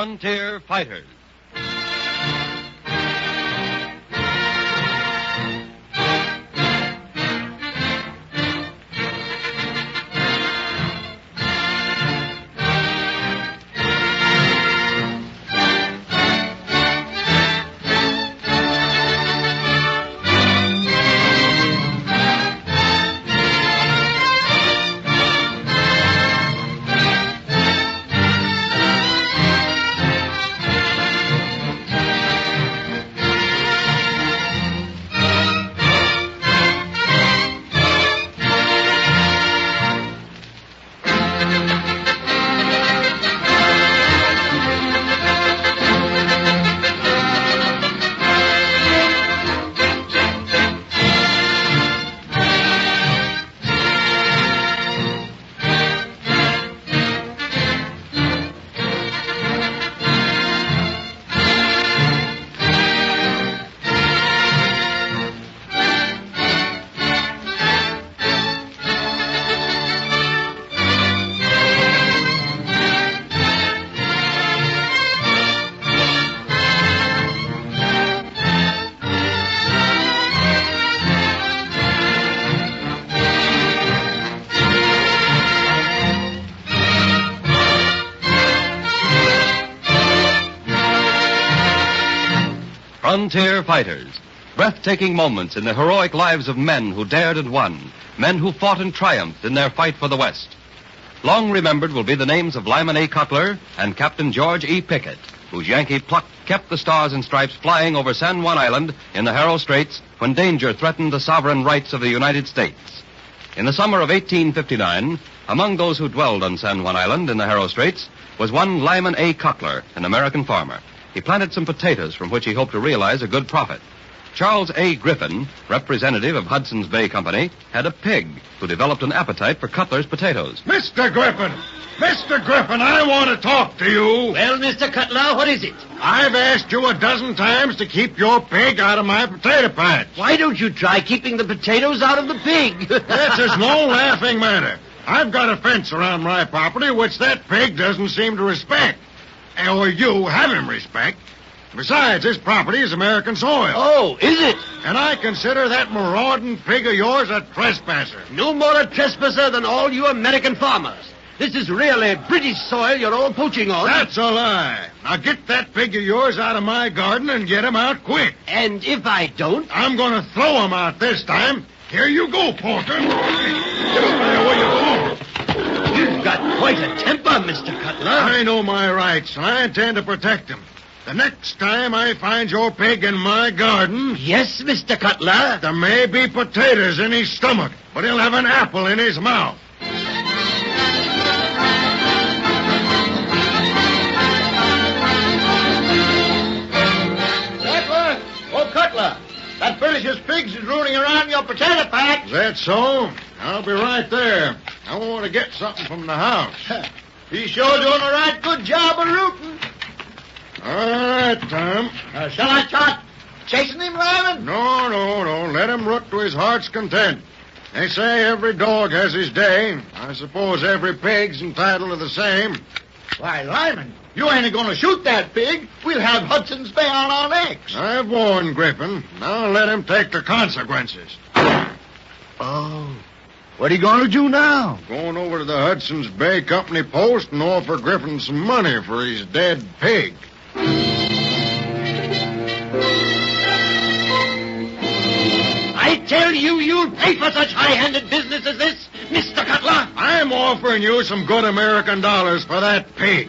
Frontier Fighters. Frontier Fighters. Breathtaking moments in the heroic lives of men who dared and won. Men who fought and triumphed in their fight for the West. Long remembered will be the names of Lyman A. Cutler and Captain George E. Pickett, whose Yankee pluck kept the Stars and Stripes flying over San Juan Island in the Haro Straits when danger threatened the sovereign rights of the United States. In the summer of 1859, among those who dwelled on San Juan Island in the Haro Straits was one Lyman A. Cutler, an American farmer. He planted some potatoes from which he hoped to realize a good profit. Charles A. Griffin, representative of Hudson's Bay Company, had a pig who developed an appetite for Cutler's potatoes. Mr. Griffin! Mr. Griffin, I want to talk to you. Well, Mr. Cutler, what is it? I've asked you a dozen times to keep your pig out of my potato patch. Why don't you try keeping the potatoes out of the pig? This is no laughing matter. I've got a fence around my property which that pig doesn't seem to respect. Or you have him respect. Besides, this property is American soil. Oh, is it? And I consider that marauding pig of yours a trespasser. No more a trespasser than all you American farmers. This is really British soil you're all poaching on. That's a lie. Now get that pig of yours out of my garden and get him out quick. And if I don't? I'm going to throw him out this time. Here you go, Porter. Get over there where you belong. You've got quite a temper, Mr. Cutler. I know my rights, and I intend to protect them. The next time I find your pig in my garden... Yes, Mr. Cutler? There may be potatoes in his stomach, but he'll have an apple in his mouth. Cutler! Oh, Cutler! That British's pigs is rooting around your potato patch. Is that so? I'll be right there. I want to get something from the house. He's sure doing a right good job of rooting. All right, Tom. Shall I start chasing him, Lyman? No. Let him root to his heart's content. They say every dog has his day. I suppose every pig's entitled to the same. Why, Lyman, you ain't going to shoot that pig. We'll have Hudson's Bay on our necks. I've warned Griffin. Now let him take the consequences. Oh. What are you going to do now? Going over to the Hudson's Bay Company post and offer Griffin some money for his dead pig. I tell you, you'll pay for such high-handed business as this, Mr. Cutler. I'm offering you some good American dollars for that pig.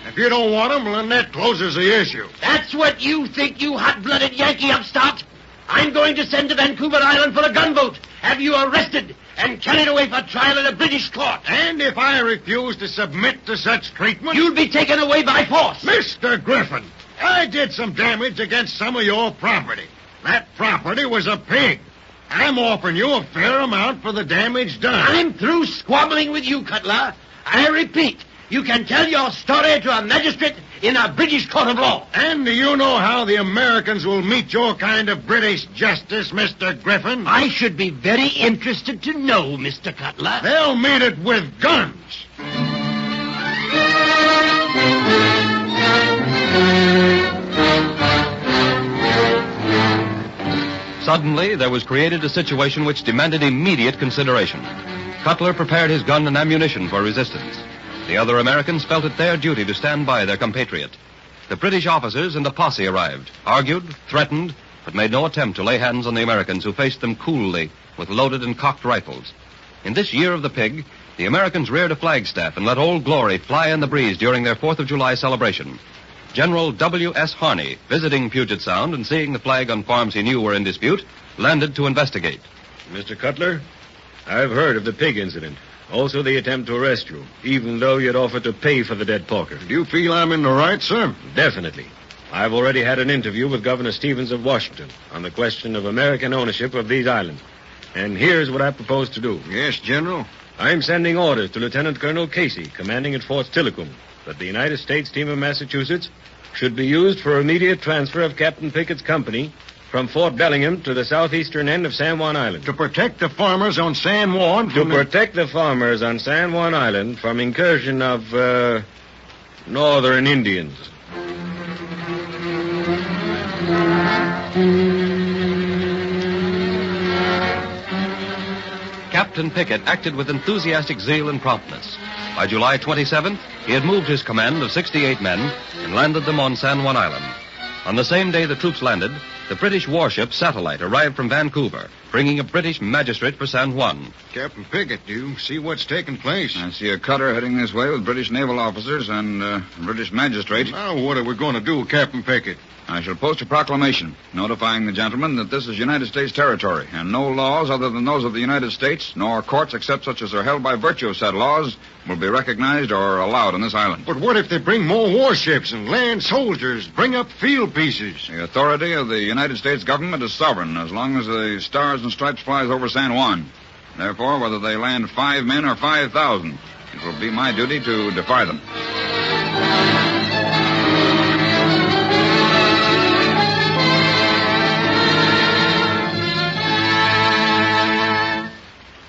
If you don't want them, then that closes the issue. That's what you think, you hot-blooded Yankee upstart? I'm going to send to Vancouver Island for a gunboat, have you arrested, and carried away for trial in a British court. And if I refuse to submit to such treatment... You'll be taken away by force. Mr. Griffin, I did some damage against some of your property. That property was a pig. I'm offering you a fair amount for the damage done. I'm through squabbling with you, Cutler. I repeat, you can tell your story to a magistrate in a British court of law. And do you know how the Americans will meet your kind of British justice, Mr. Griffin? I should be very interested to know, Mr. Cutler. They'll meet it with guns. Suddenly, there was created a situation which demanded immediate consideration. Cutler prepared his gun and ammunition for resistance. The other Americans felt it their duty to stand by their compatriot. The British officers and the posse arrived, argued, threatened, but made no attempt to lay hands on the Americans who faced them coolly with loaded and cocked rifles. In this year of the pig, the Americans reared a flagstaff and let Old Glory fly in the breeze during their 4th of July celebration. General W.S. Harney, visiting Puget Sound and seeing the flag on farms he knew were in dispute, landed to investigate. Mr. Cutler, I've heard of the pig incident. Also the attempt to arrest you, even though you'd offered to pay for the dead porker. Do you feel I'm in the right, sir? Definitely. I've already had an interview with Governor Stevens of Washington on the question of American ownership of these islands. And here's what I propose to do. Yes, General. I'm sending orders to Lieutenant Colonel Casey, commanding at Fort Steilacoom, that the United States team of Massachusetts should be used for immediate transfer of Captain Pickett's company from Fort Bellingham to the southeastern end of San Juan Island. To protect the farmers on San Juan To protect the farmers on San Juan Island from incursion of, northern Indians. Captain Pickett acted with enthusiastic zeal and promptness. By July 27th, he had moved his command of 68 men and landed them on San Juan Island. On the same day the troops landed, the British warship Satellite arrived from Vancouver, bringing a British magistrate for San Juan. Captain Pickett, do you see what's taking place? I see a cutter heading this way with British naval officers and a British magistrate. Now, what are we going to do, Captain Pickett? I shall post a proclamation notifying the gentlemen that this is United States territory, and no laws other than those of the United States, nor courts except such as are held by virtue of said laws, will be recognized or allowed on this island. But what if they bring more warships and land soldiers, bring up field pieces? The authority of the United States government is sovereign as long as the Stars and Stripes flies over San Juan. Therefore, whether they land 5 men or 5,000, it will be my duty to defy them.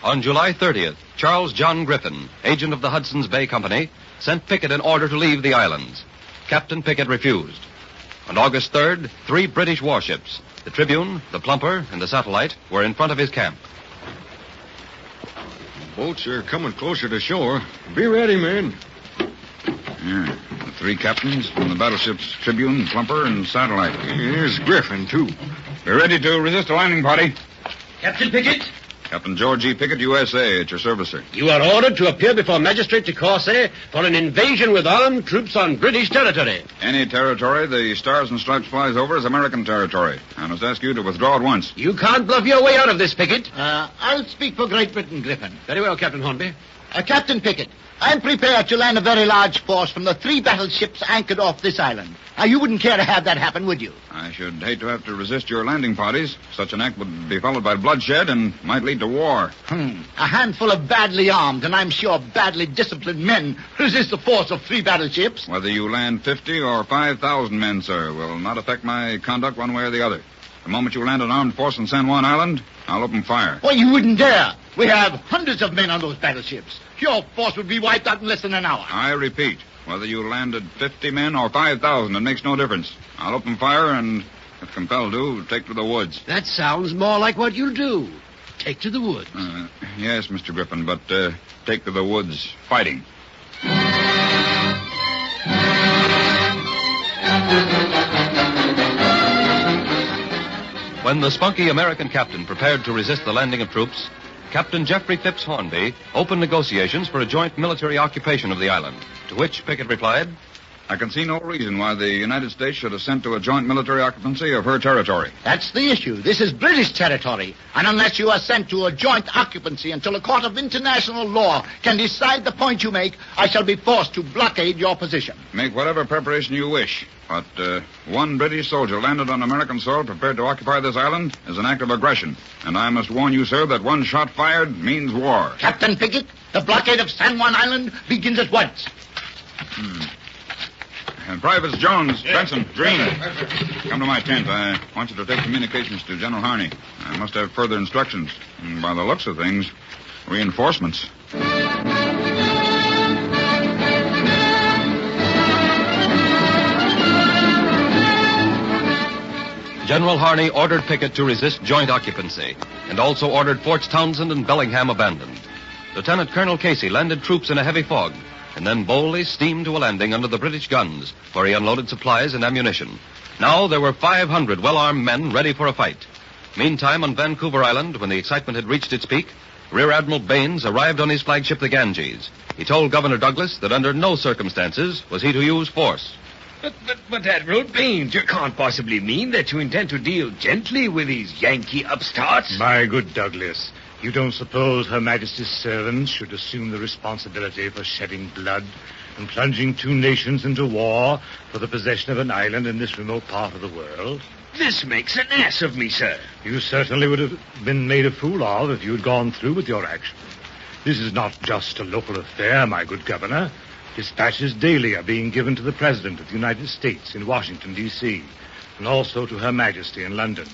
On July 30th, Charles John Griffin, agent of the Hudson's Bay Company, sent Pickett an order to leave the islands. Captain Pickett refused. On August 3rd, 3 British warships, the Tribune, the Plumper, and the Satellite, were in front of his camp. Boats are coming closer to shore. Be ready, men. Yeah, the 3 captains from the battleships Tribune, Plumper, and Satellite. Here's Griffin, too. Be ready to resist a landing party. Captain Pickett, Captain George E. Pickett, USA, at your service, sir. you are ordered to appear before Magistrate de Courcy for an invasion with armed troops on British territory. Any territory the Stars and Stripes flies over is American territory. I must ask you to withdraw at once. You can't bluff your way out of this, Pickett. I'll speak for Great Britain, Griffin. Very well, Captain Hornby. Captain Pickett, I'm prepared to land a very large force from the 3 battleships anchored off this island. Now, you wouldn't care to have that happen, would you? I should hate to have to resist your landing parties. Such an act would be followed by bloodshed and might lead to war. A handful of badly armed, and I'm sure badly disciplined men resist the force of 3 battleships. Whether you land 50 or 5,000 men, sir, will not affect my conduct one way or the other. The moment you land an armed force on San Juan Island, I'll open fire. Well, you wouldn't dare. We have hundreds of men on those battleships. Your force would be wiped out in less than an hour. I repeat, whether you landed 50 men or 5,000, it makes no difference. I'll open fire and, if compelled to, take to the woods. That sounds more like what you'll do. Take to the woods. Yes, Mr. Griffin, but take to the woods fighting. When the spunky American captain prepared to resist the landing of troops, Captain Jeffrey Phipps Hornby opened negotiations for a joint military occupation of the island, to which Pickett replied, I can see no reason why the United States should assent to a joint military occupancy of her territory. That's the issue. This is British territory. And unless you are sent to a joint occupancy until a court of international law can decide the point you make, I shall be forced to blockade your position. Make whatever preparation you wish. But one British soldier landed on American soil prepared to occupy this island is an act of aggression. And I must warn you, sir, that one shot fired means war. Captain Pickett, the blockade of San Juan Island begins at once. And Privates Jones, Benson, Green, come to my tent. I want you to take communications to General Harney. I must have further instructions. And by the looks of things, reinforcements. General Harney ordered Pickett to resist joint occupancy and also ordered Forts Townsend and Bellingham abandoned. Lieutenant Colonel Casey landed troops in a heavy fog and then boldly steamed to a landing under the British guns, where he unloaded supplies and ammunition. Now there were 500 well-armed men ready for a fight. Meantime, on Vancouver Island, when the excitement had reached its peak, Rear Admiral Baines arrived on his flagship, the Ganges. He told Governor Douglas that under no circumstances was he to use force. But Admiral Baines, you can't possibly mean that you intend to deal gently with these Yankee upstarts? My good Douglas, you don't suppose Her Majesty's servants should assume the responsibility for shedding blood and plunging two nations into war for the possession of an island in this remote part of the world? This makes an ass of me, sir. You certainly would have been made a fool of if you had gone through with your action. This is not just a local affair, my good governor. Dispatches daily are being given to the President of the United States in Washington, D.C., and also to Her Majesty in London.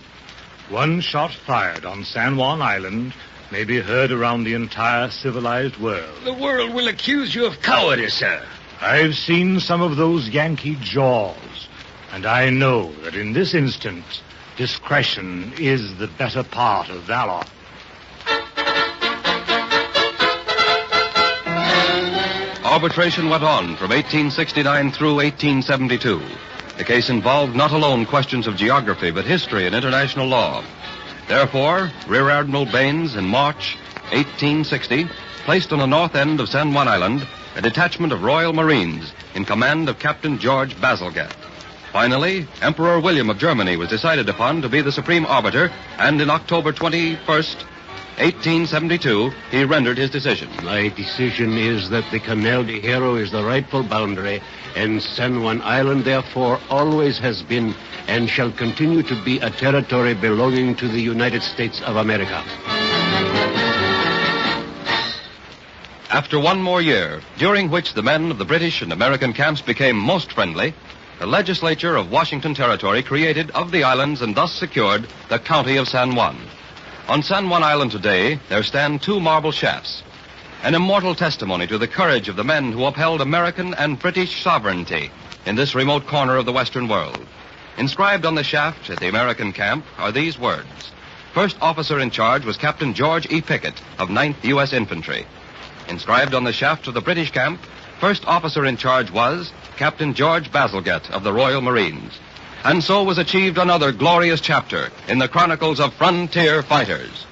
One shot fired on San Juan Island may be heard around the entire civilized world. The world will accuse you of cowardice, sir. I've seen some of those Yankee jaws, and I know that in this instance, discretion is the better part of valor. Arbitration went on from 1869 through 1872. The case involved not alone questions of geography, but history and international law. Therefore, Rear Admiral Baines, in March 1860, placed on the north end of San Juan Island a detachment of Royal Marines in command of Captain George Bazalgette. Finally, Emperor William of Germany was decided upon to be the supreme arbiter, and in October 21st, 1872, he rendered his decision. My decision is that the Canal de Hierro is the rightful boundary, and San Juan Island, therefore, always has been and shall continue to be a territory belonging to the United States of America. After one more year, during which the men of the British and American camps became most friendly, the legislature of Washington Territory created of the islands and thus secured the county of San Juan. On San Juan Island today, there stand two marble shafts, an immortal testimony to the courage of the men who upheld American and British sovereignty in this remote corner of the Western world. Inscribed on the shaft at the American camp are these words. First officer in charge was Captain George E. Pickett of 9th U.S. Infantry. Inscribed on the shaft of the British camp, first officer in charge was Captain George Bazalgette of the Royal Marines. And so was achieved another glorious chapter in the chronicles of frontier fighters.